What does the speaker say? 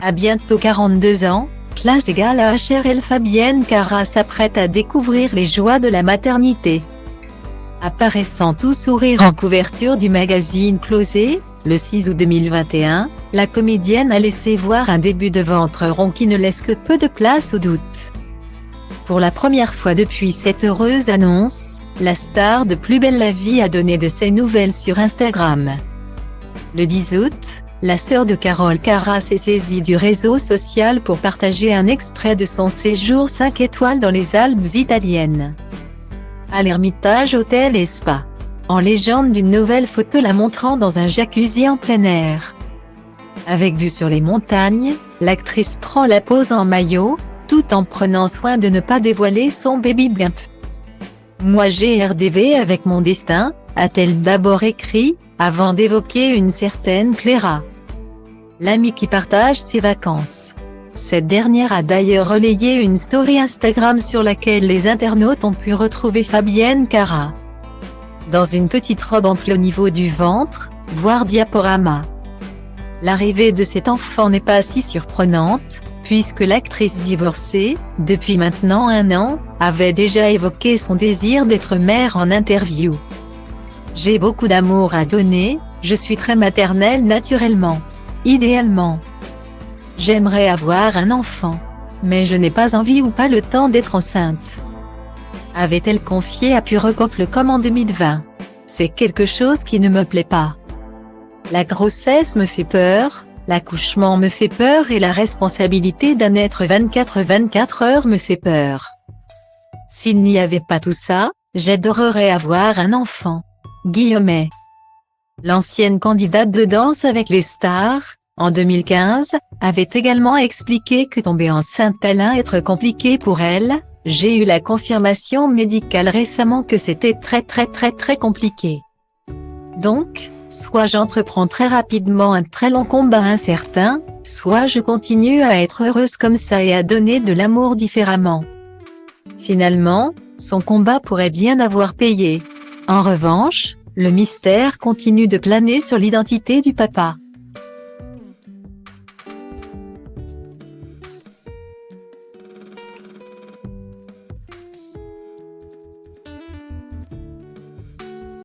À bientôt 42 ans, classe égale à HRL, Fabienne Cara s'apprête à découvrir les joies de la maternité. Apparaissant tout sourire en couverture du magazine Closé, le 6 août 2021, la comédienne a laissé voir un début de ventre rond qui ne laisse que peu de place au doute. Pour la première fois depuis cette heureuse annonce, la star de Plus belle la vie a donné de ses nouvelles sur Instagram. Le 10 août, la sœur de Carole Cara s'est saisie du réseau social pour partager un extrait de son séjour 5 étoiles dans les Alpes italiennes. À l'Hermitage Hôtel et Spa. En légende d'une nouvelle photo la montrant dans un jacuzzi en plein air. Avec vue sur les montagnes, l'actrice prend la pose en maillot, tout en prenant soin de ne pas dévoiler son baby bump. Moi j'ai RDV avec mon destin, a-t-elle d'abord écrit, avant d'évoquer une certaine Clara. L'amie qui partage ses vacances. Cette dernière a d'ailleurs relayé une story Instagram sur laquelle les internautes ont pu retrouver Fabienne Cara. Dans une petite robe ample au niveau du ventre, voire diaporama. L'arrivée de cet enfant n'est pas si surprenante, puisque l'actrice divorcée, depuis maintenant 1 an, avait déjà évoqué son désir d'être mère en interview. J'ai beaucoup d'amour à donner, je suis très maternelle naturellement. Idéalement. J'aimerais avoir un enfant. Mais je n'ai pas envie ou pas le temps d'être enceinte. Avait-elle confié à Purepeuple.com en 2020. C'est quelque chose qui ne me plaît pas. La grossesse me fait peur, l'accouchement me fait peur et la responsabilité d'un être 24 heures me fait peur. S'il n'y avait pas tout ça, j'adorerais avoir un enfant. Guillemets. L'ancienne candidate de Danse avec les stars, en 2015, avait également expliqué que tomber enceinte allait être compliqué pour elle. J'ai eu la confirmation médicale récemment que c'était très compliqué. Donc, soit j'entreprends très rapidement un très long combat incertain, soit je continue à être heureuse comme ça et à donner de l'amour différemment. Finalement, son combat pourrait bien avoir payé. En revanche, le mystère continue de planer sur l'identité du papa.